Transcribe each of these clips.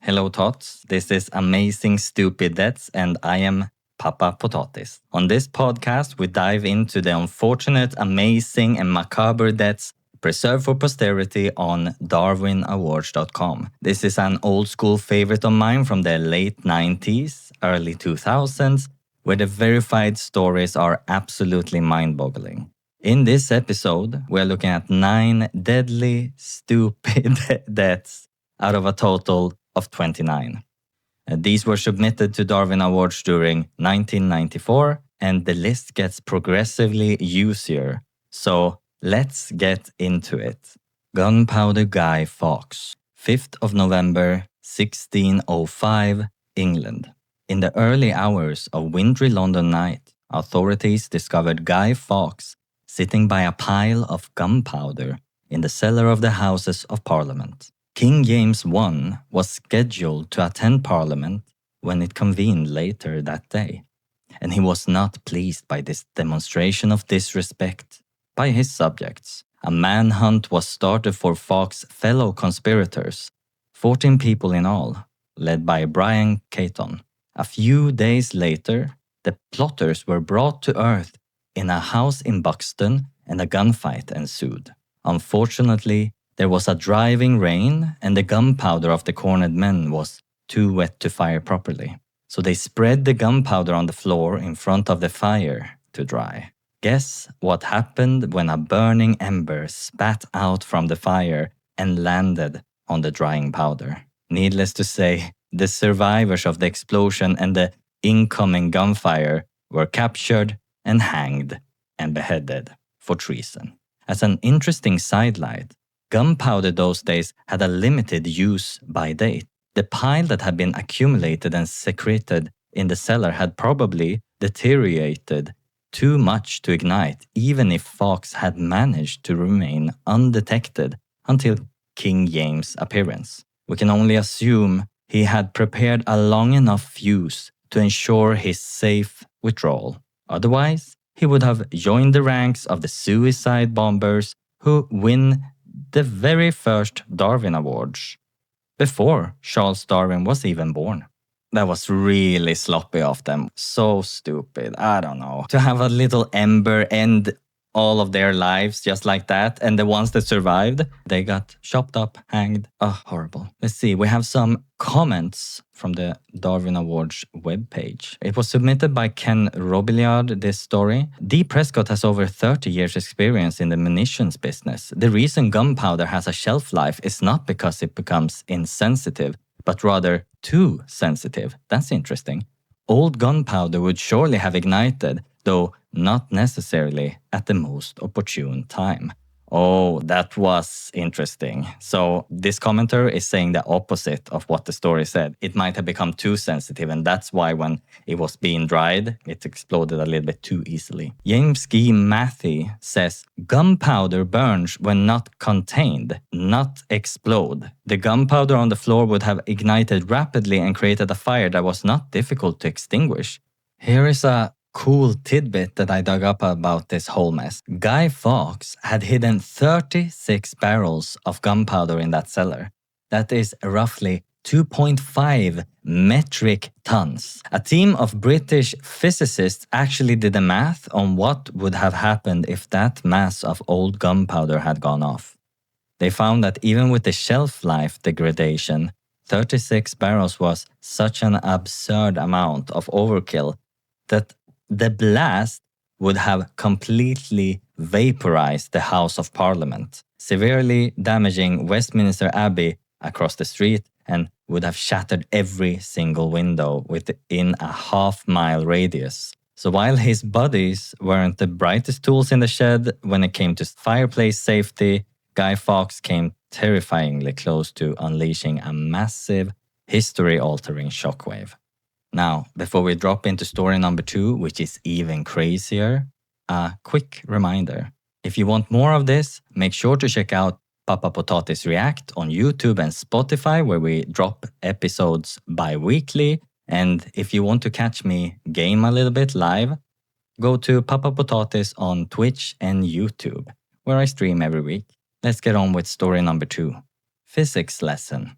Hello tots, this is Amazing Stupid Deaths and I am Papa Potatis. On this podcast we dive into the unfortunate, amazing and macabre deaths preserved for posterity on darwinawards.com. This is an old school favorite of mine from the late 90s, early 2000s, where the verified stories are absolutely mind-boggling. In this episode, we're looking at 9 deadly, stupid deaths out of a total of 29. These were submitted to Darwin Awards during 1994, and the list gets progressively juicier. So let's get into it. Gunpowder Guy Fawkes, 5th of November, 1605, England. In the early hours of wintry London night, authorities discovered Guy Fawkes sitting by a pile of gunpowder in the cellar of the Houses of Parliament. King James I was scheduled to attend Parliament when it convened later that day, and he was not pleased by this demonstration of disrespect by his subjects. A manhunt was started for Fawkes' fellow conspirators, 14 people in all, led by Brian Caton. A few days later, the plotters were brought to earth in a house in Buxton and a gunfight ensued. Unfortunately, there was a driving rain and the gunpowder of the cornered men was too wet to fire properly. So they spread the gunpowder on the floor in front of the fire to dry. Guess what happened when a burning ember spat out from the fire and landed on the drying powder? Needless to say, the survivors of the explosion and the incoming gunfire were captured and hanged and beheaded for treason. As an interesting sidelight, gunpowder those days had a limited use by date. The pile that had been accumulated and secreted in the cellar had probably deteriorated too much to ignite, even if Fawkes had managed to remain undetected until King James' appearance. We can only assume he had prepared a long enough fuse to ensure his safe withdrawal. Otherwise, he would have joined the ranks of the suicide bombers who win the very first Darwin Awards, before Charles Darwin was even born. That was really sloppy of them. So stupid. I don't know. To have a little ember end all of their lives just like that, and the ones that survived, they got chopped up, hanged. Oh, horrible. Let's see, we have some comments from the Darwin Awards webpage. It was submitted by Ken Robillard, this story. D. Prescott has over 30 years experience in the munitions business. The reason gunpowder has a shelf life is not because it becomes insensitive, but rather too sensitive. That's interesting. Old gunpowder would surely have ignited, though not necessarily at the most opportune time. Oh, that was interesting. So this commenter is saying the opposite of what the story said. It might have become too sensitive, and that's why when it was being dried, it exploded a little bit too easily. James G. Matthew says, gunpowder burns when not contained, not explode. The gunpowder on the floor would have ignited rapidly and created a fire that was not difficult to extinguish. Here is a cool tidbit that I dug up about this whole mess. Guy Fawkes had hidden 36 barrels of gunpowder in that cellar. That is roughly 2.5 metric tons. A team of British physicists actually did the math on what would have happened if that mass of old gunpowder had gone off. They found that even with the shelf life degradation, 36 barrels was such an absurd amount of overkill that the blast would have completely vaporized the House of Parliament, severely damaging Westminster Abbey across the street and would have shattered every single window within a half-mile radius. So while his buddies weren't the brightest tools in the shed when it came to fireplace safety, Guy Fawkes came terrifyingly close to unleashing a massive, history-altering shockwave. Now, before we drop into story number 2, which is even crazier, a quick reminder. If you want more of this, make sure to check out Papa Potatis React on YouTube and Spotify, where we drop episodes bi-weekly. And if you want to catch me game a little bit live, go to Papa Potatis on Twitch and YouTube, where I stream every week. Let's get on with story number 2. Physics lesson.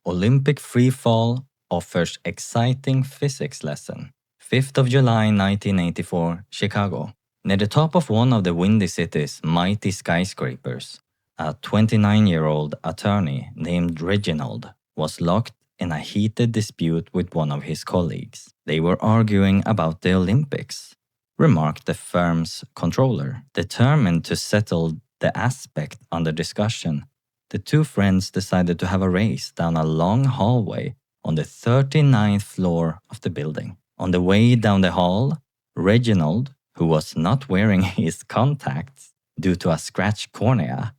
Olympic Freefall offers exciting physics lesson. 5th of July 1984, Chicago. Near the top of one of the Windy City's mighty skyscrapers, a 29-year-old attorney named Reginald was locked in a heated dispute with one of his colleagues. They were arguing about the Olympics, remarked the firm's controller. Determined to settle the aspect under discussion, the two friends decided to have a race down a long hallway on the 39th floor of the building. On the way down the hall, Reginald, who was not wearing his contacts due to a scratched cornea,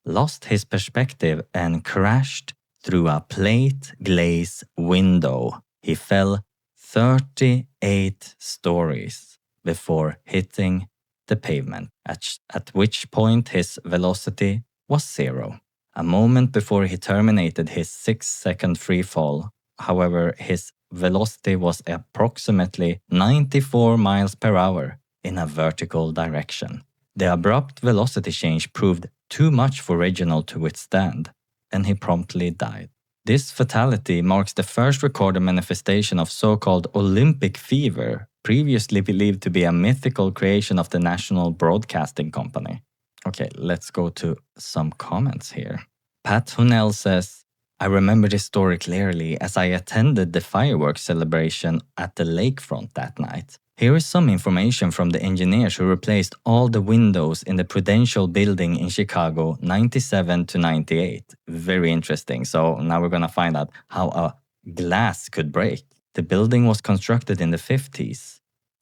lost his perspective and crashed through a plate glaze window. He fell 38 stories before hitting the pavement, at which point his velocity was 0. A moment before he terminated his 6-second free fall, however, his velocity was approximately 94 miles per hour in a vertical direction. The abrupt velocity change proved too much for Reginald to withstand, and he promptly died. This fatality marks the first recorded manifestation of so-called Olympic fever, previously believed to be a mythical creation of the National Broadcasting Company. Okay, let's go to some comments here. Pat Hunnell says, I remember this story clearly as I attended the fireworks celebration at the lakefront that night. Here is some information from the engineers who replaced all the windows in the Prudential building in Chicago 97 to 98. Very interesting. So now we're going to find out how a glass could break. The building was constructed in the 50s,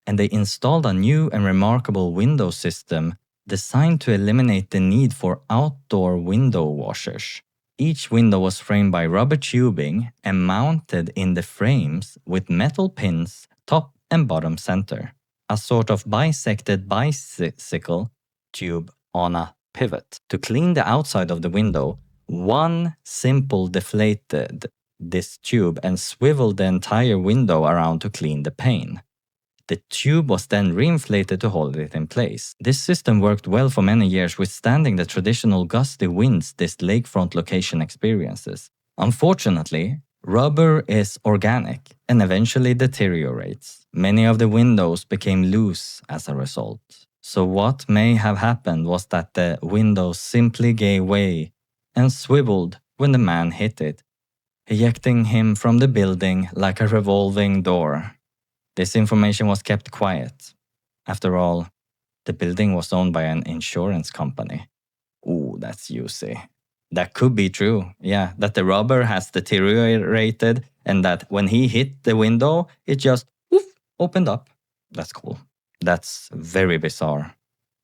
and they installed a new and remarkable window system designed to eliminate the need for outdoor window washers. Each window was framed by rubber tubing and mounted in the frames with metal pins top and bottom center, a sort of bisected bicycle tube on a pivot. To clean the outside of the window, one simple deflated this tube and swiveled the entire window around to clean the pane. The tube was then reinflated to hold it in place. This system worked well for many years, withstanding the traditional gusty winds this lakefront location experiences. Unfortunately, rubber is organic and eventually deteriorates. Many of the windows became loose as a result. So what may have happened was that the window simply gave way and swiveled when the man hit it, ejecting him from the building like a revolving door. This information was kept quiet. After all, the building was owned by an insurance company. Ooh, that's juicy. That could be true, yeah, that the rubber has deteriorated and that when he hit the window, it just opened up. That's cool. That's very bizarre.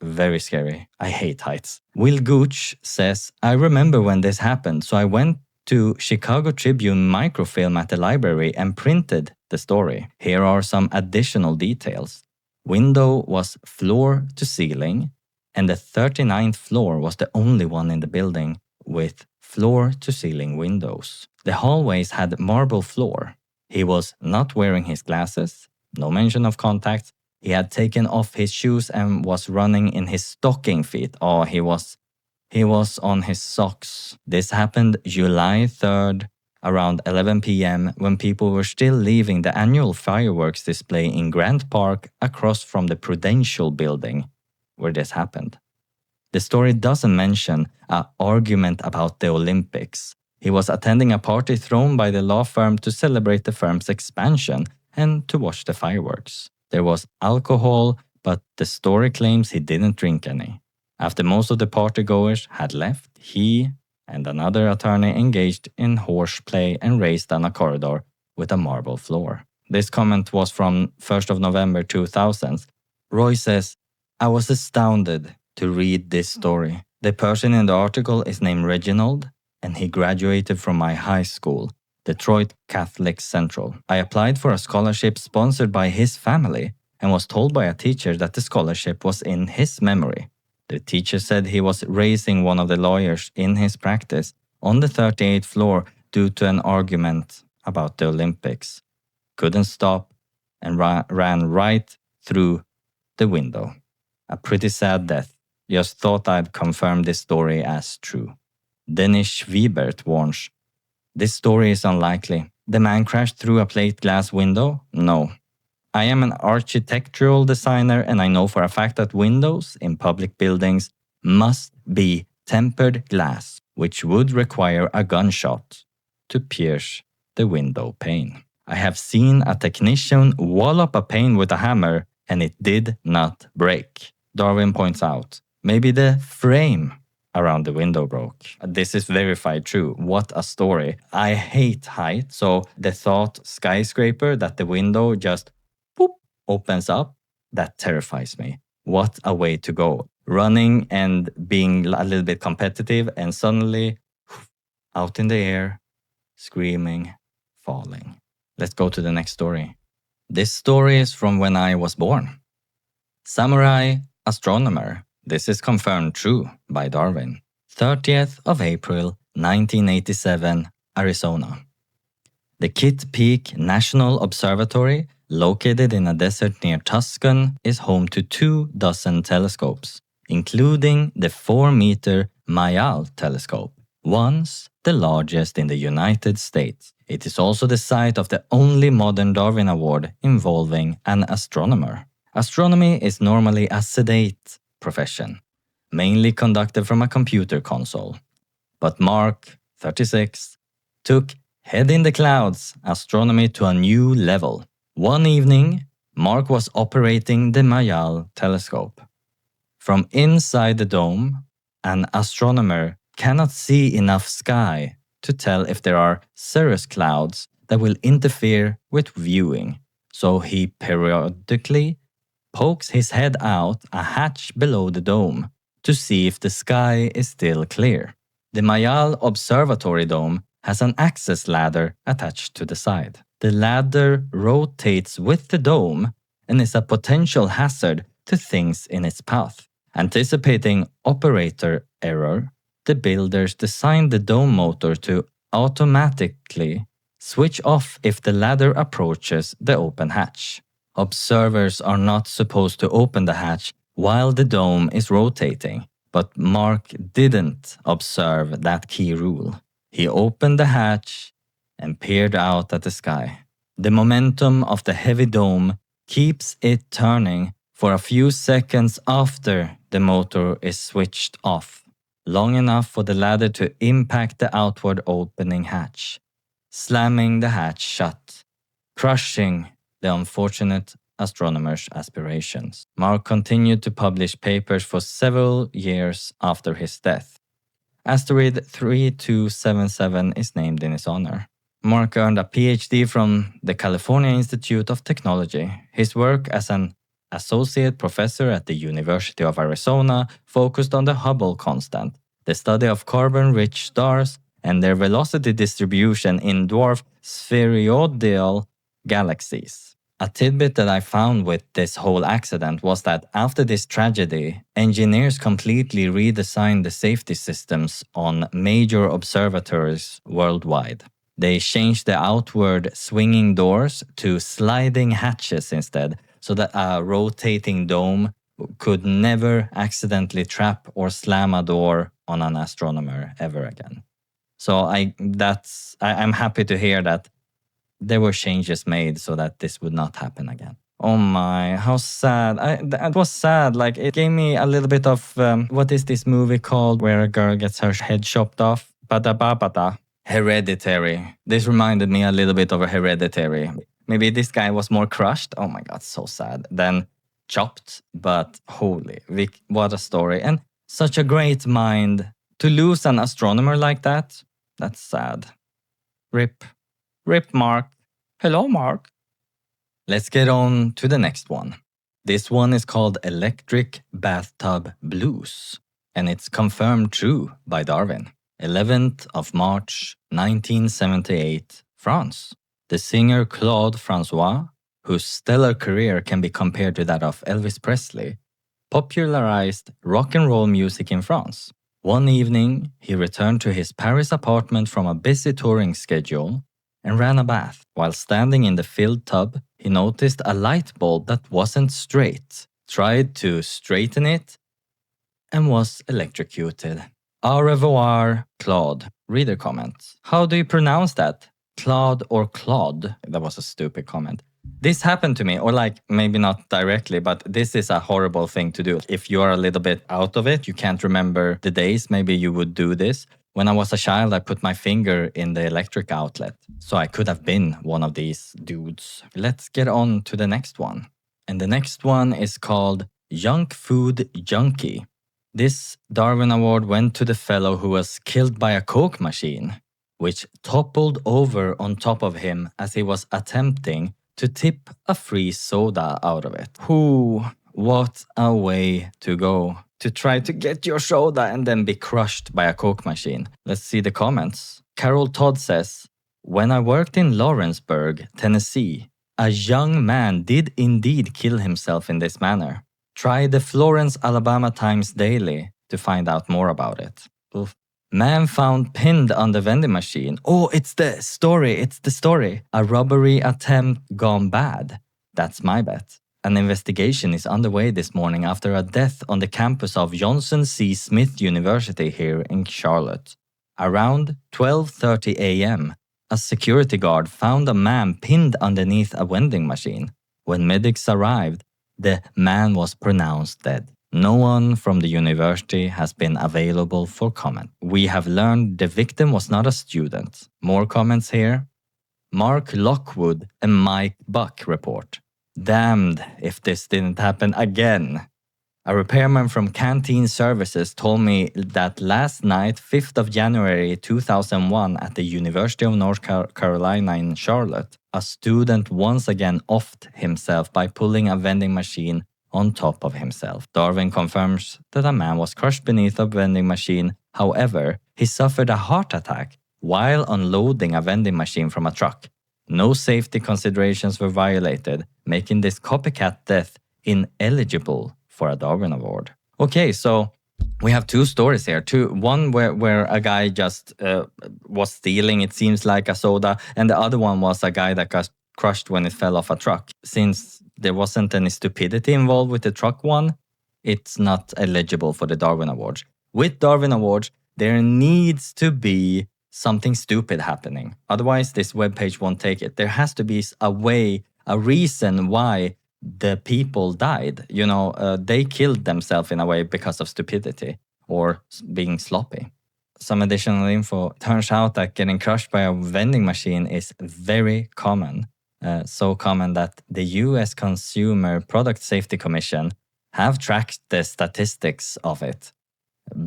Very scary. I hate heights. Will Gooch says, I remember when this happened, so I went to Chicago Tribune microfilm at the library and printed the story. Here are some additional details. Window was floor to ceiling, and the 39th floor was the only one in the building with floor to ceiling windows. The hallways had marble floor. He was not wearing his glasses, no mention of contacts. He had taken off his shoes and was running in his stocking feet. Oh, he was on his socks. This happened July 3rd, around 11 p.m. when people were still leaving the annual fireworks display in Grant Park across from the Prudential building where this happened. The story doesn't mention an argument about the Olympics. He was attending a party thrown by the law firm to celebrate the firm's expansion and to watch the fireworks. There was alcohol, but the story claims he didn't drink any. After most of the partygoers had left, he and another attorney engaged in horseplay and raced down a corridor with a marble floor. This comment was from 1st of November 2000. Roy says, I was astounded to read this story. The person in the article is named Reginald, and he graduated from my high school, Detroit Catholic Central. I applied for a scholarship sponsored by his family and was told by a teacher that the scholarship was in his memory. The teacher said he was raising one of the lawyers in his practice on the 38th floor due to an argument about the Olympics. Couldn't stop and ran right through the window. A pretty sad death. Just thought I'd confirm this story as true. Dennis Wiebert warns, This story is unlikely. The man crashed through a plate glass window? No. I am an architectural designer and I know for a fact that windows in public buildings must be tempered glass, which would require a gunshot to pierce the window pane. I have seen a technician wallop a pane with a hammer and it did not break. Darwin points out, maybe the frame around the window broke. This is verified true. What a story. I hate height, so the thought skyscraper that the window just boop, opens up, that terrifies me. What a way to go. Running and being a little bit competitive and suddenly out in the air, screaming, falling. Let's go to the next story. This story is from when I was born. Samurai Astronomer. This is confirmed true by Darwin. 30th of April, 1987, Arizona. The Kitt Peak National Observatory, located in a desert near Tucson, is home to 24 telescopes, including the 4-meter Mayal telescope, once the largest in the United States. It is also the site of the only modern Darwin Award involving an astronomer. Astronomy is normally a sedate profession, mainly conducted from a computer console. But Mark, 36, took Head in the Clouds astronomy to a new level. One evening, Mark was operating the Mayal telescope. From inside the dome, an astronomer cannot see enough sky to tell if there are cirrus clouds that will interfere with viewing, so he periodically pokes his head out a hatch below the dome to see if the sky is still clear. The Mayal Observatory dome has an access ladder attached to the side. The ladder rotates with the dome and is a potential hazard to things in its path. Anticipating operator error, the builders designed the dome motor to automatically switch off if the ladder approaches the open hatch. Observers are not supposed to open the hatch while the dome is rotating, but Mark didn't observe that key rule. He opened the hatch and peered out at the sky. The momentum of the heavy dome keeps it turning for a few seconds after the motor is switched off, long enough for the ladder to impact the outward opening hatch, slamming the hatch shut, crushing the unfortunate astronomer's aspirations. Mark continued to publish papers for several years after his death. Asteroid 3277 is named in his honor. Mark earned a PhD from the California Institute of Technology. His work as an associate professor at the University of Arizona focused on the Hubble constant, the study of carbon-rich stars and their velocity distribution in dwarf spheroidal galaxies. A tidbit that I found with this whole accident was that after this tragedy, engineers completely redesigned the safety systems on major observatories worldwide. They changed the outward swinging doors to sliding hatches instead, so that a rotating dome could never accidentally trap or slam a door on an astronomer ever again. So I'm happy to hear that there were changes made so that this would not happen again. Oh my, how sad. That was sad. Like, it gave me a little bit of, what is this movie called where a girl gets her head chopped off? Bada. Hereditary. This reminded me a little bit of a Hereditary. Maybe this guy was more crushed. Oh my God, so sad. Than chopped, but holy, what a story. And such a great mind. To lose an astronomer like that, that's sad. Rip. Rip, Mark. Hello, Mark. Let's get on to the next one. This one is called Electric Bathtub Blues, and it's confirmed true by Darwin. 11th of March, 1978, France. The singer Claude François, whose stellar career can be compared to that of Elvis Presley, popularized rock and roll music in France. One evening, he returned to his Paris apartment from a busy touring schedule and ran a bath. While standing in the filled tub, he noticed a light bulb that wasn't straight, tried to straighten it, and was electrocuted. Au revoir, Claude. Reader comments. How do you pronounce that? Claude or Claude? That was a stupid comment. This happened to me, or like maybe not directly, but this is a horrible thing to do. If you are a little bit out of it, you can't remember the days, maybe you would do this. When I was a child, I put my finger in the electric outlet, so I could have been one of these dudes. Let's get on to the next one. And the next one is called Junk Food Junkie. This Darwin Award went to the fellow who was killed by a Coke machine, which toppled over on top of him as he was attempting to tip a free soda out of it. What a way to go. To try to get your soda and then be crushed by a Coke machine. Let's see the comments. Carol Todd says, when I worked in Lawrenceburg, Tennessee, a young man did indeed kill himself in this manner. Try the Florence, Alabama Times Daily to find out more about it. Oof. Man found pinned on the vending machine. Oh, it's the story. A robbery attempt gone bad. That's my bet. An investigation is underway this morning after a death on the campus of Johnson C. Smith University here in Charlotte. Around 12:30 a.m., a security guard found a man pinned underneath a vending machine. When medics arrived, the man was pronounced dead. No one from the university has been available for comment. We have learned the victim was not a student. More comments here. Mark Lockwood and Mike Buck report. Damned if this didn't happen again. A repairman from Canteen Services told me that last night, 5th of January 2001, at the University of North Carolina in Charlotte, a student once again offed himself by pulling a vending machine on top of himself. Darwin confirms that a man was crushed beneath a vending machine. However, he suffered a heart attack while unloading a vending machine from a truck. No safety considerations were violated, making this copycat death ineligible for a Darwin Award. Okay, so we have two stories here. One where a guy just was stealing, it seems like, a soda, and the other one was a guy that got crushed when it fell off a truck. Since there wasn't any stupidity involved with the truck one, it's not eligible for the Darwin Awards. With Darwin Awards, there needs to be something stupid happening. Otherwise, this webpage won't take it. There has to be a reason why the people died. They killed themselves in a way because of stupidity or being sloppy. Some additional info. Turns out that getting crushed by a vending machine is very common. So common that the US Consumer Product Safety Commission have tracked the statistics of it.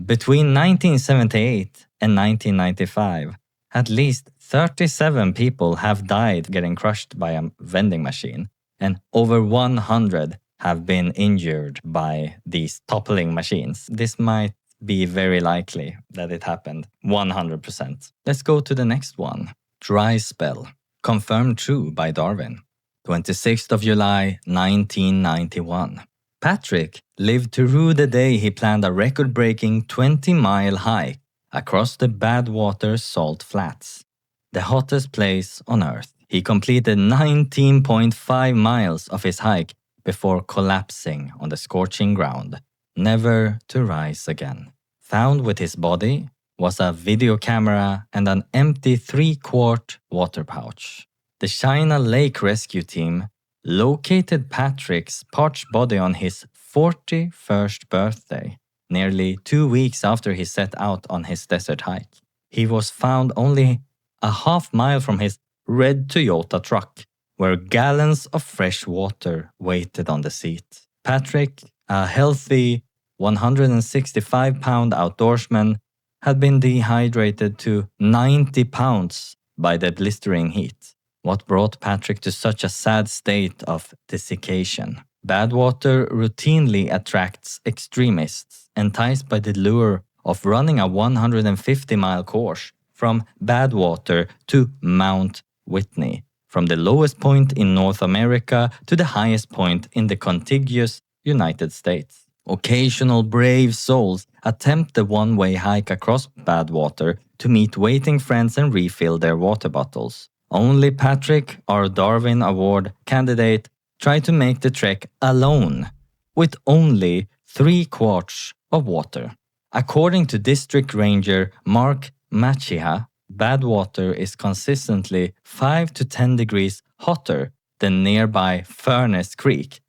Between 1978 and 1995, at least 37 people have died getting crushed by a vending machine, and over 100 have been injured by these toppling machines. This might be very likely that it happened 100%. Let's go to the next one. Dry spell. Confirmed true by Darwin. 26th of July, 1991. Patrick lived to rue the day he planned a record-breaking 20-mile hike across the Badwater Salt Flats, the hottest place on Earth. He completed 19.5 miles of his hike before collapsing on the scorching ground, never to rise again. Found with his body was a video camera and an empty 3-quart water pouch. The China Lake Rescue Team located Patrick's parched body on his 41st birthday, nearly 2 weeks after he set out on his desert hike. He was found only a half-mile from his red Toyota truck, where gallons of fresh water waited on the seat. Patrick, a healthy 165-pound outdoorsman, had been dehydrated to 90 pounds by the blistering heat. What brought Patrick to such a sad state of desiccation? Badwater routinely attracts extremists, enticed by the lure of running a 150-mile course from Badwater to Mount Whitney, from the lowest point in North America to the highest point in the contiguous United States. Occasional brave souls attempt the one-way hike across Badwater to meet waiting friends and refill their water bottles. Only Patrick, our Darwin Award candidate, tried to make the trek alone, with only 3 quarts of water. According to District Ranger Mark Machiha, bad water is consistently 5 to 10 degrees hotter than nearby Furnace Creek,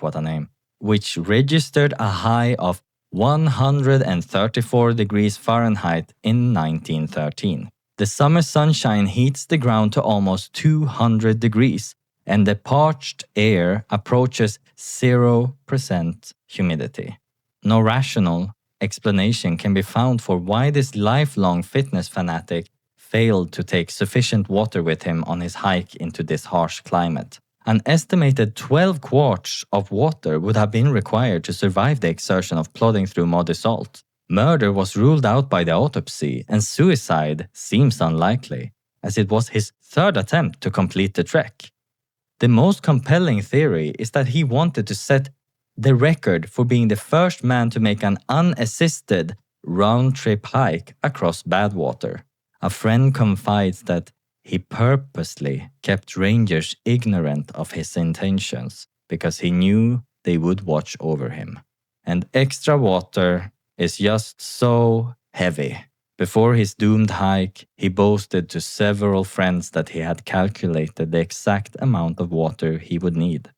what a name, which registered a high of 134 degrees Fahrenheit in 1913. The summer sunshine heats the ground to almost 200 degrees, and the parched air approaches 0% humidity. No rational explanation can be found for why this lifelong fitness fanatic failed to take sufficient water with him on his hike into this harsh climate. An estimated 12 quarts of water would have been required to survive the exertion of plodding through muddy salt. Murder was ruled out by the autopsy, and suicide seems unlikely, as it was his third attempt to complete the trek. The most compelling theory is that he wanted to set the record for being the first man to make an unassisted round-trip hike across Badwater. A friend confides that he purposely kept rangers ignorant of his intentions because he knew they would watch over him. And extra water is just so heavy. Before his doomed hike, he boasted to several friends that he had calculated the exact amount of water he would need.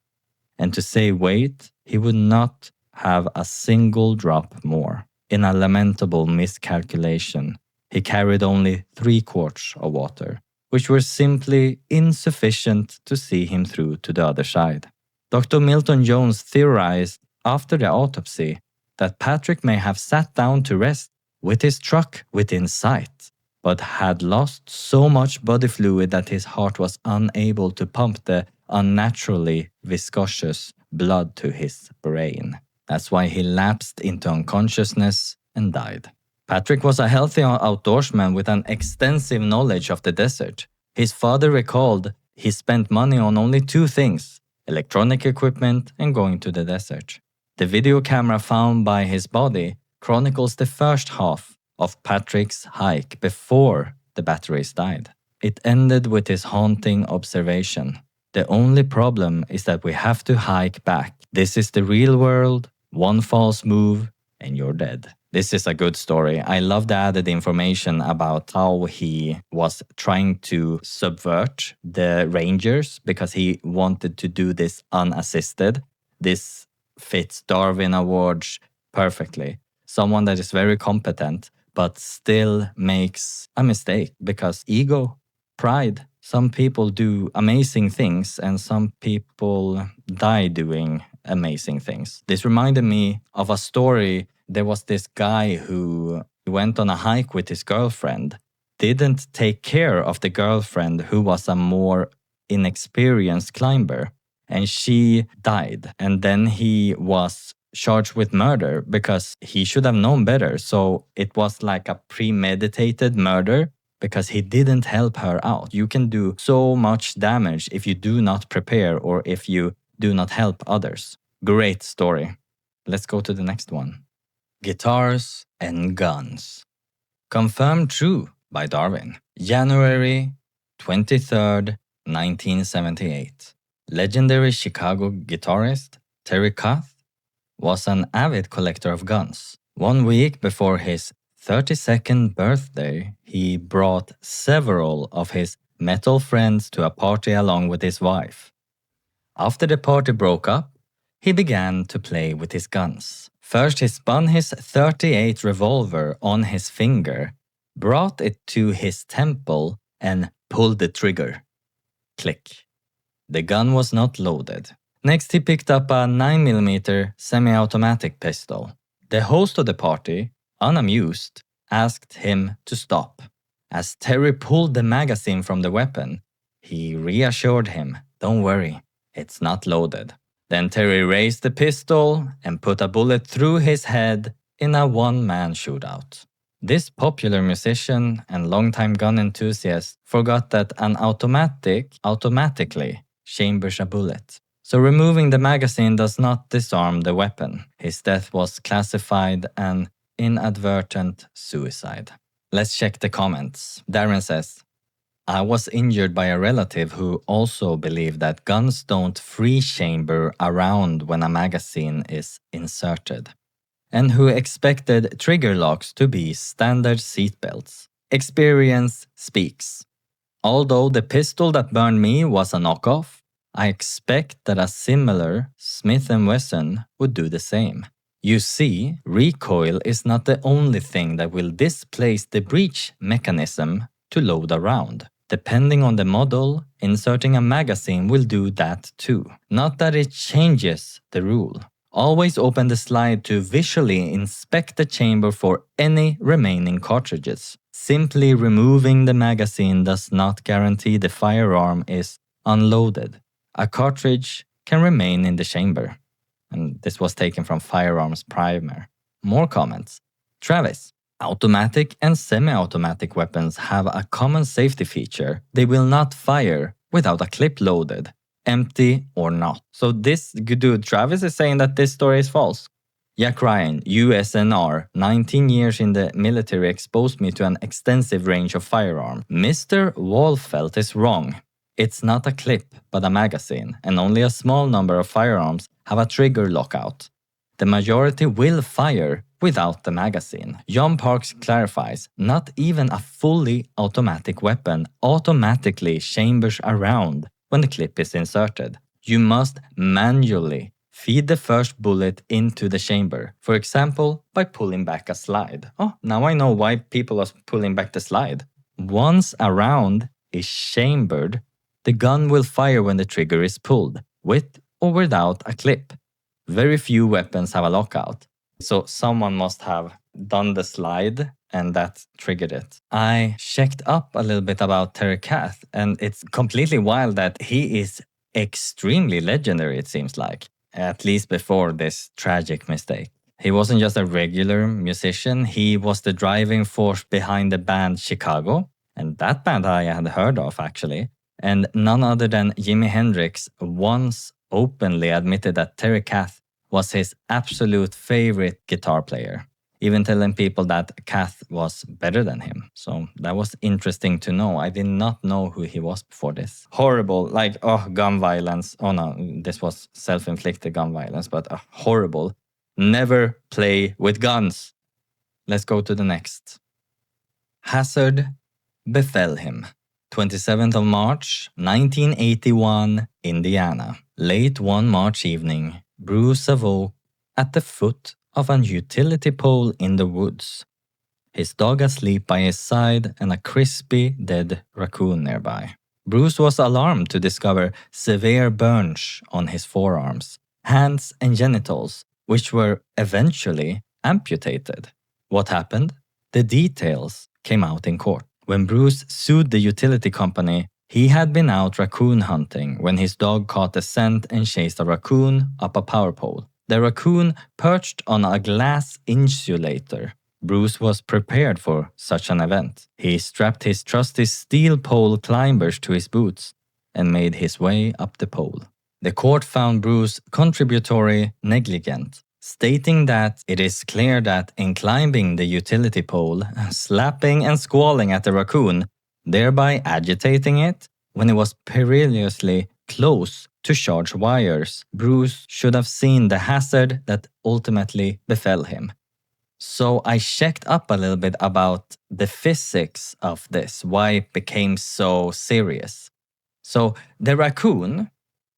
And to save weight, he would not have a single drop more. In a lamentable miscalculation, he carried only 3 quarts of water, which were simply insufficient to see him through to the other side. Dr. Milton Jones theorized after the autopsy that Patrick may have sat down to rest with his truck within sight, but had lost so much body fluid that his heart was unable to pump the unnaturally viscous blood to his brain. That's why he lapsed into unconsciousness and died. Patrick was a healthy outdoorsman with an extensive knowledge of the desert. His father recalled he spent money on only 2 things: electronic equipment and going to the desert. The video camera found by his body chronicles the first half of Patrick's hike before the batteries died. It ended with his haunting observation: "The only problem is that we have to hike back. This is the real world. One false move and you're dead." This is a good story. I love the added information about how he was trying to subvert the Rangers because he wanted to do this unassisted. This fits Darwin Awards perfectly. Someone that is very competent but still makes a mistake because ego, pride. Some people do amazing things and some people die doing amazing things. This reminded me of a story. There was this guy who went on a hike with his girlfriend, didn't take care of the girlfriend who was a more inexperienced climber, and she died. And then he was charged with murder because he should have known better. So it was like a premeditated murder because he didn't help her out. You can do so much damage if you do not prepare or if you do not help others. Great story. Let's go to the next one. Guitars and Guns. Confirmed true by Darwin. January 23rd, 1978. Legendary Chicago guitarist Terry Kath was an avid collector of guns. 1 week before his 32nd birthday, he brought several of his metal friends to a party along with his wife. After the party broke up, he began to play with his guns. First, he spun his .38 revolver on his finger, brought it to his temple, and pulled the trigger. Click. The gun was not loaded. Next, he picked up a 9mm semi-automatic pistol. The host of the party, unamused, asked him to stop. As Terry pulled the magazine from the weapon, he reassured him, "Don't worry, it's not loaded." Then Terry raised the pistol and put a bullet through his head in a one-man shootout. This popular musician and longtime gun enthusiast forgot that an automatic automatically chambers a bullet. So removing the magazine does not disarm the weapon. His death was classified an inadvertent suicide. Let's check the comments. Darren says, "I was injured by a relative who also believed that guns don't free chamber around when a magazine is inserted. and who expected trigger locks to be standard seatbelts. Experience speaks. Although the pistol that burned me was a knockoff, I expect that a similar Smith & Wesson would do the same. You see, recoil is not the only thing that will displace the breech mechanism to load a round. Depending on the model, inserting a magazine will do that too. Not that it changes the rule. Always open the slide to visually inspect the chamber for any remaining cartridges. Simply removing the magazine does not guarantee the firearm is unloaded. A cartridge can remain in the chamber. And this was taken from Firearms Primer. More comments. Travis. Automatic and semi-automatic weapons have a common safety feature. They will not fire without a clip loaded, empty or not. So this dude Travis is saying that this story is false. Jack Ryan, USNR, 19 years in the military exposed me to an extensive range of firearms. Mr. Walfelt is wrong. It's not a clip, but a magazine, and only a small number of firearms have a trigger lockout. The majority will fire without the magazine. John Parks clarifies, not even a fully automatic weapon automatically chambers around when the clip is inserted. You must manually feed the first bullet into the chamber, for example, by pulling back a slide. Oh, now I know why people are pulling back the slide. Once a round is chambered, the gun will fire when the trigger is pulled, with or without a clip. Very few weapons have a lockout, so someone must have done the slide and that triggered it. I checked up a little bit about Terry Kath, and it's completely wild that he is extremely legendary, it seems like, at least before this tragic mistake. He wasn't just a regular musician, he was the driving force behind the band Chicago, and that band I had heard of actually. And none other than Jimi Hendrix once openly admitted that Terry Kath was his absolute favorite guitar player, even telling people that Kath was better than him. So that was interesting to know. I did not know who he was before this. Horrible, like, gun violence. Oh no, this was self-inflicted gun violence, but horrible. Never play with guns. Let's go to the next. Hazard Befell Him. 27th of March, 1981, Indiana. Late one March evening, Bruce awoke at the foot of an utility pole in the woods. His dog asleep by his side and a crispy, dead raccoon nearby. Bruce was alarmed to discover severe burns on his forearms, hands and genitals, which were eventually amputated. What happened? The details came out in court. When Bruce sued the utility company, he had been out raccoon hunting when his dog caught a scent and chased a raccoon up a power pole. The raccoon perched on a glass insulator. Bruce was prepared for such an event. He strapped his trusty steel pole climbers to his boots and made his way up the pole. The court found Bruce contributory negligent, stating that it is clear that in climbing the utility pole, slapping and squalling at the raccoon, thereby agitating it, when it was perilously close to charged wires, Bruce should have seen the hazard that ultimately befell him. So I checked up a little bit about the physics of this, why it became so serious. So the raccoon,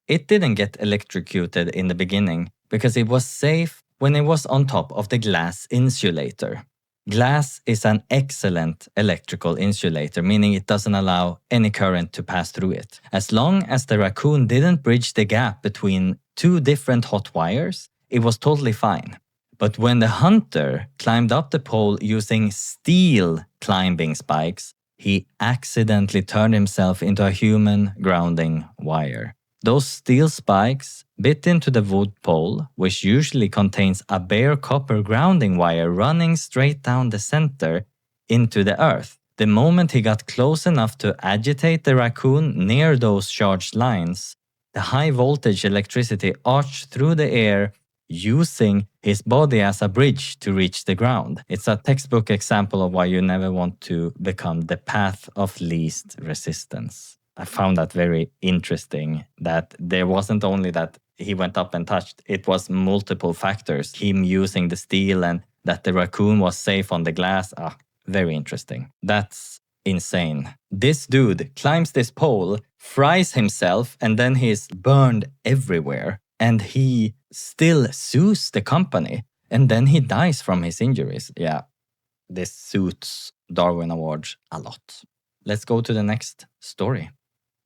it didn't get electrocuted in the beginning because it was safe when it was on top of the glass insulator. Glass is an excellent electrical insulator, meaning it doesn't allow any current to pass through it. As long as the raccoon didn't bridge the gap between two different hot wires, it was totally fine. But when the hunter climbed up the pole using steel climbing spikes, he accidentally turned himself into a human grounding wire. Those steel spikes bit into the wood pole, which usually contains a bare copper grounding wire running straight down the center into the earth. The moment he got close enough to agitate the raccoon near those charged lines, the high voltage electricity arched through the air, using his body as a bridge to reach the ground. It's a textbook example of why you never want to become the path of least resistance. I found that very interesting, that there wasn't only that he went up and touched. It was multiple factors. Him using the steel and that the raccoon was safe on the glass. Very interesting. That's insane. This dude climbs this pole, fries himself, and then he's burned everywhere. And he still sues the company. And then he dies from his injuries. Yeah, this suits Darwin Awards a lot. Let's go to the next story.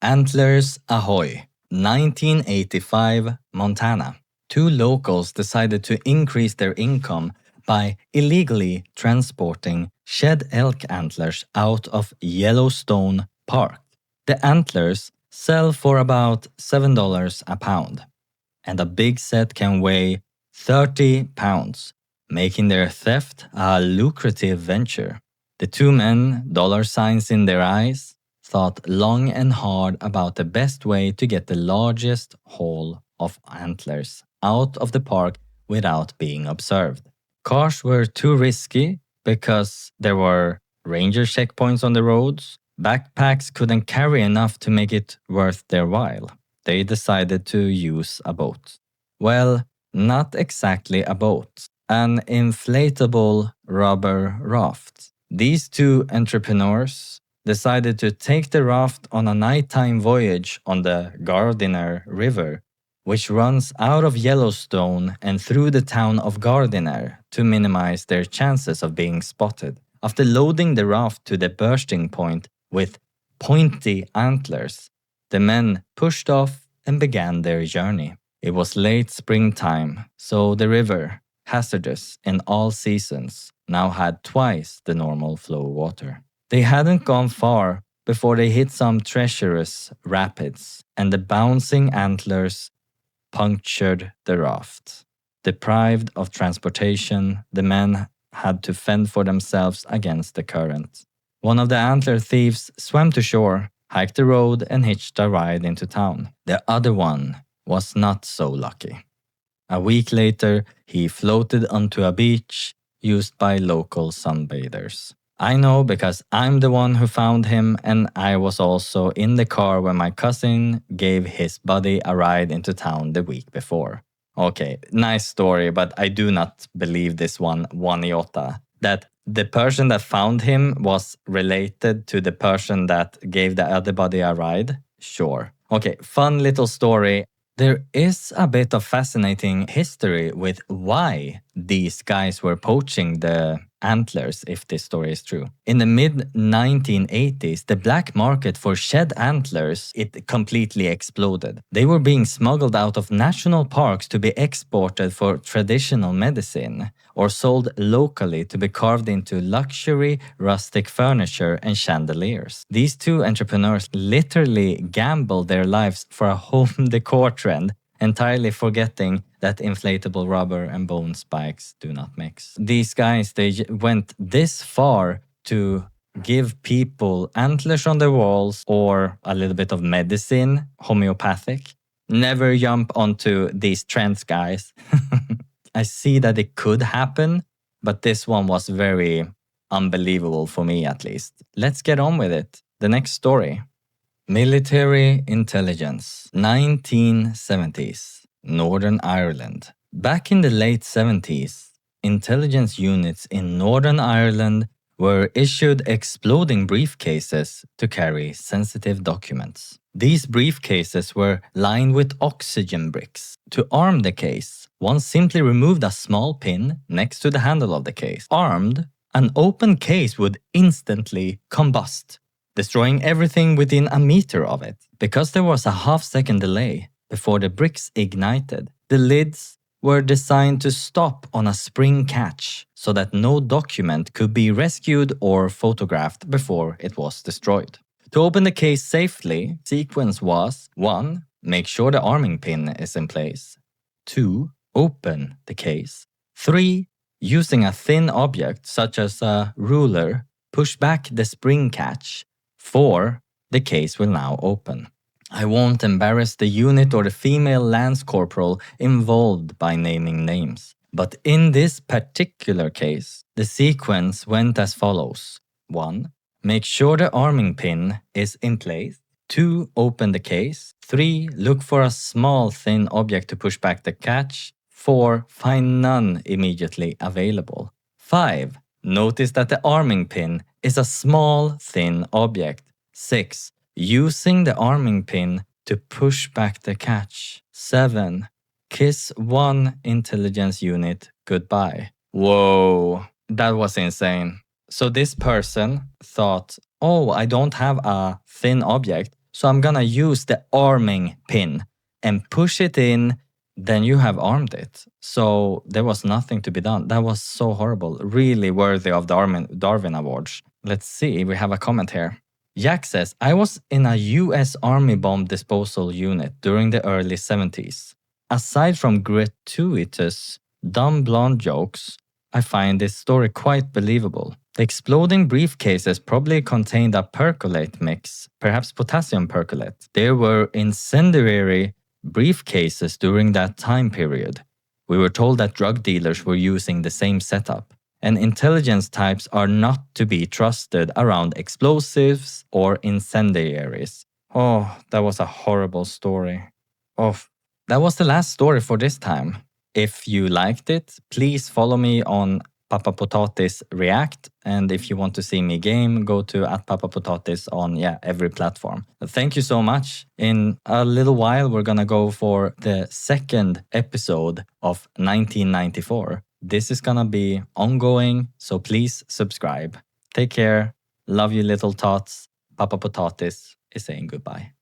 Antlers Ahoy, 1985, Montana. Two locals decided to increase their income by illegally transporting shed elk antlers out of Yellowstone Park. The antlers sell for about $7 a pound, and a big set can weigh 30 pounds, making their theft a lucrative venture. The two men, dollar signs in their eyes, thought long and hard about the best way to get the largest haul of antlers out of the park without being observed. Cars were too risky because there were ranger checkpoints on the roads. Backpacks couldn't carry enough to make it worth their while. They decided to use a boat. Well, not exactly a boat. An inflatable rubber raft. These two entrepreneurs decided to take the raft on a nighttime voyage on the Gardiner River, which runs out of Yellowstone and through the town of Gardiner to minimize their chances of being spotted. After loading the raft to the bursting point with pointy antlers, the men pushed off and began their journey. It was late springtime, so the river, hazardous in all seasons, now had twice the normal flow of water. They hadn't gone far before they hit some treacherous rapids, and the bouncing antlers punctured the raft. Deprived of transportation, the men had to fend for themselves against the current. One of the antler thieves swam to shore, hiked the road, and hitched a ride into town. The other one was not so lucky. A week later, he floated onto a beach used by local sunbathers. I know because I'm the one who found him, and I was also in the car when my cousin gave his buddy a ride into town the week before. Okay, nice story, but I do not believe this one iota. That the person that found him was related to the person that gave the other buddy a ride? Sure. Okay, fun little story. There is a bit of fascinating history with why these guys were poaching the antlers, if this story is true. In the mid-1980s, the black market for shed antlers, it completely exploded. They were being smuggled out of national parks to be exported for traditional medicine or sold locally to be carved into luxury, rustic furniture and chandeliers. These two entrepreneurs literally gambled their lives for a home decor trend, entirely forgetting that inflatable rubber and bone spikes do not mix. These guys, they went this far to give people antlers on their walls or a little bit of medicine, homeopathic. Never jump onto these trends, guys. I see that it could happen, but this one was very unbelievable for me at least. Let's get on with it. The next story. Military intelligence, 1970s, Northern Ireland. Back in the late 70s, intelligence units in Northern Ireland were issued exploding briefcases to carry sensitive documents. These briefcases were lined with oxygen bricks. To arm the case, one simply removed a small pin next to the handle of the case. Armed, an open case would instantly combust, destroying everything within a meter of it. Because there was a half-second delay before the bricks ignited, the lids were designed to stop on a spring catch so that no document could be rescued or photographed before it was destroyed. To open the case safely, sequence was 1. Make sure the arming pin is in place. 2. Open the case. 3. Using a thin object such as a ruler, push back the spring catch. 4. The case will now open. I won't embarrass the unit or the female lance corporal involved by naming names. But in this particular case, the sequence went as follows. 1. Make sure the arming pin is in place. 2. Open the case. 3. Look for a small thin object to push back the catch. 4. Find none immediately available. 5. Notice that the arming pin is a small thin object. 6. Using the arming pin to push back the catch. 7. Kiss one intelligence unit goodbye. Whoa, that was insane. So this person thought, oh, I don't have a thin object, so I'm gonna use the arming pin and push it in, then you have armed it. So there was nothing to be done. That was so horrible. Really worthy of the Darwin Awards. Let's see, we have a comment here. Jack says, I was in a US Army bomb disposal unit during the early 70s. Aside from gratuitous, dumb blonde jokes, I find this story quite believable. The exploding briefcases probably contained a percolate mix, perhaps potassium percolate. There were incendiary briefcases during that time period. We were told that drug dealers were using the same setup. And intelligence types are not to be trusted around explosives or incendiaries. Oh, that was a horrible story. Oh, that was the last story for this time. If you liked it, please follow me on Papa Potatis React. And if you want to see me game, go to @PapaPotatis on every platform. Thank you so much. In a little while, we're gonna go for the second episode of 1994. This is gonna be ongoing, so please subscribe. Take care. Love you, little tots. Papa Potatis is saying goodbye.